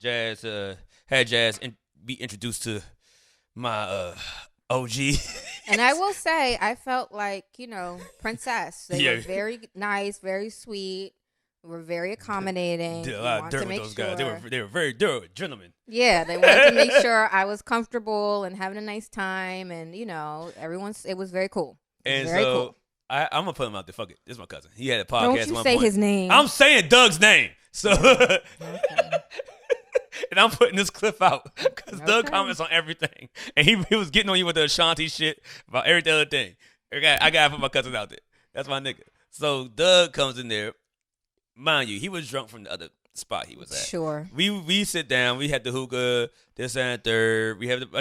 Jas had Jas be introduced to my OG. And I will say, I felt like, princess. They Yeah. were very nice, very sweet. Were very accommodating. Did a We lot of wanted dirt to with make those sure. guys. They were very gentlemen. Yeah, they wanted to make sure I was comfortable and having a nice time, and it was very cool. And Very so cool. I'm gonna put him out there. Fuck it, this is my cousin. He had a podcast. Don't at you one say point. his name? I'm saying Doug's name. So, Okay. and I'm putting this clip out because Doug Okay. comments on everything, and he was getting on you with the Ashanti shit about every other thing. I gotta put my cousin out there. That's my nigga. So Doug comes in there. Mind you, he was drunk from the other spot he was at. Sure. We sit down. We had the hookah, this and third. We had we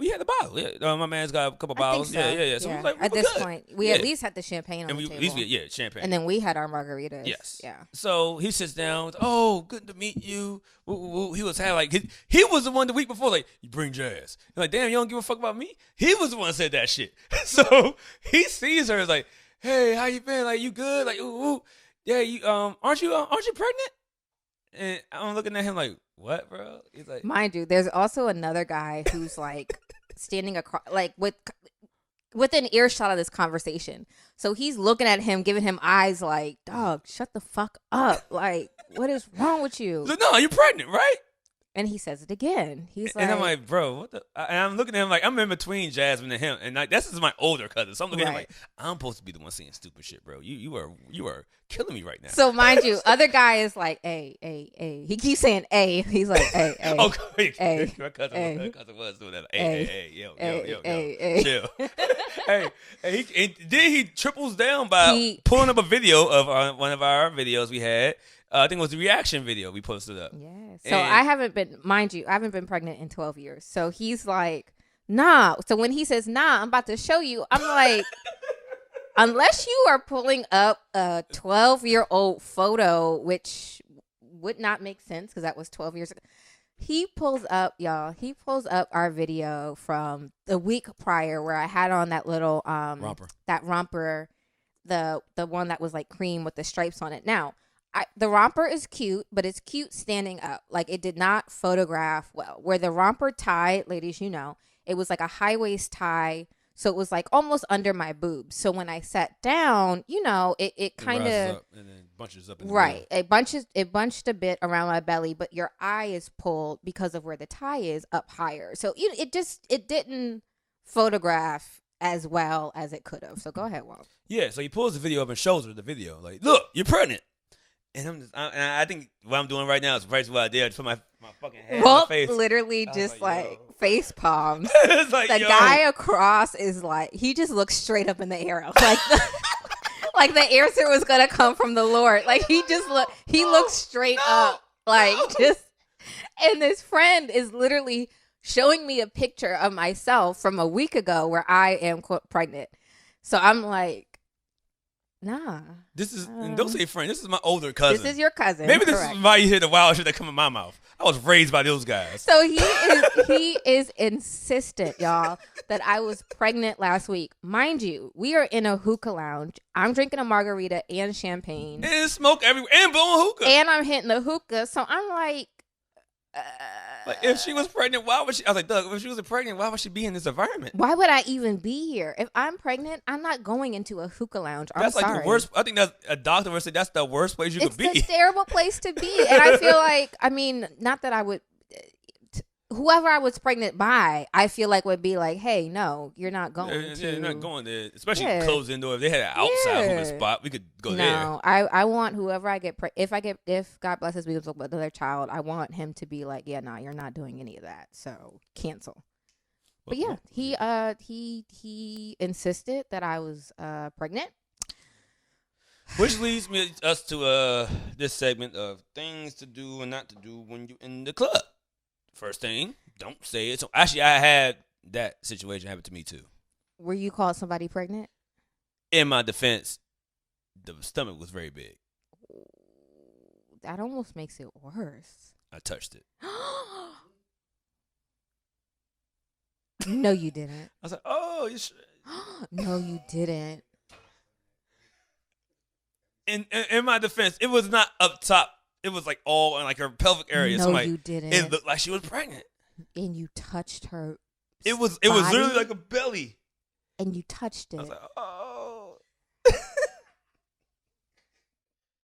had the bottle. Yeah, my man's got a couple bottles. I think so. Yeah. So we was like, at we're this good. point, we Yeah. at least had the champagne on And the we table. at least champagne. And then we had our margaritas. Yes. Yeah. So he sits down. Oh, good to meet you. Woo, woo, woo. He was having like he was the one the week before like you bring Jas. I'm like damn, you don't give a fuck about me. He was the one that said that shit. So he sees her as like, hey, how you been? Like you good? Like ooh. Yeah, you aren't you pregnant? And I'm looking at him like, what, bro? He's like, Mind you, there's also another guy who's like standing across, like within earshot of this conversation. So he's looking at him, giving him eyes like, dog, shut the fuck up. Like, what is wrong with you? he's like, no, you're pregnant, right? And he says it again. He's like, And I'm like, bro, what the? And I'm looking at him like I'm in between Jasmine and him, and like this is my older cousin. So I'm looking at him Right. like I'm supposed to be the one saying stupid shit, bro. You are killing me right now. so mind you, other guy is like, A. He keeps saying A. He's like, A. Oh, Hey, my cousin, hey, my cousin was doing that. hey, Hey, yo, hey. chill. Hey, and then he triples down by He- pulling up a video of one of our videos we had. I think it was the reaction video we posted up. Yeah. So And- I haven't been pregnant in 12 years. So he's like, nah. So when he says, nah, I'm about to show you, I'm like, unless you are pulling up a 12-year-old photo, which would not make sense because that was 12 years ago. He pulls up our video from the week prior where I had on that little Romper. that romper, the one that was like cream with the stripes on it. Now, the romper is cute, but it's cute standing up. Like it did not photograph well. Where the romper tie, ladies, it was like a high waist tie. So it was like almost under my boobs. So when I sat down, it kind of and then bunches up. In the right. middle. It bunched a bit around my belly, but your eye is pulled because of where the tie is up higher. So it didn't photograph as well as it could have. So go ahead, Walt. Yeah, so he pulls the video up and shows her the video. Like, look, you're pregnant. And I think what I'm doing right now is precisely what I did. I just put my fucking hand in my Walt face. literally just like face palms. It's like, The yo. guy across is like, he just looks straight up in the air. Like the answer was gonna come from the Lord. Like he looks straight up. Like just, and this friend is literally showing me a picture of myself from a week ago where I am quote pregnant. So I'm like, nah. This is, and don't say friend, this is my older cousin. This is your cousin. Maybe this correct. is why you hear the wild shit that come in my mouth. I was raised by those guys. So he is insistent, y'all, that I was pregnant last week. Mind you, we are in a hookah lounge. I'm drinking a margarita and champagne. And smoke everywhere. And blowing hookah. And I'm hitting the hookah. So I'm like, Like, if she was pregnant, why would she? I was like, Doug, if she was pregnant, why would she be in this environment? why would I even be here? If I'm pregnant, I'm not going into a hookah lounge. I'm That's like sorry. the worst. I think that's a doctor would say that's the worst place you It's could be. a terrible place to be. And I feel like, not that I would, whoever I was pregnant by, I feel like would be like, hey, no, you're not going Yeah, to. you're not going there, especially Yeah. closed indoor. If they had an outside hookah Yeah. spot, we could go No, there. I want whoever I get, if God blesses me with another child, I want him to be like, yeah, no, you're not doing any of that. So cancel. But yeah, he insisted that I was pregnant. Which leads us to this segment of things to do and not to do when you're in the club. First thing, don't say it. So actually, I had that situation happen to me too. Were you called somebody pregnant? In my defense, the stomach was very big. That almost makes it worse. I touched it. No, you didn't. I was like, oh, you should. No, you didn't. In my defense, it was not up top it was like all in like her pelvic area. No, so like, you didn't. It looked like she was pregnant. And you touched her. It was body? literally like a belly. And you touched it. I was like, oh.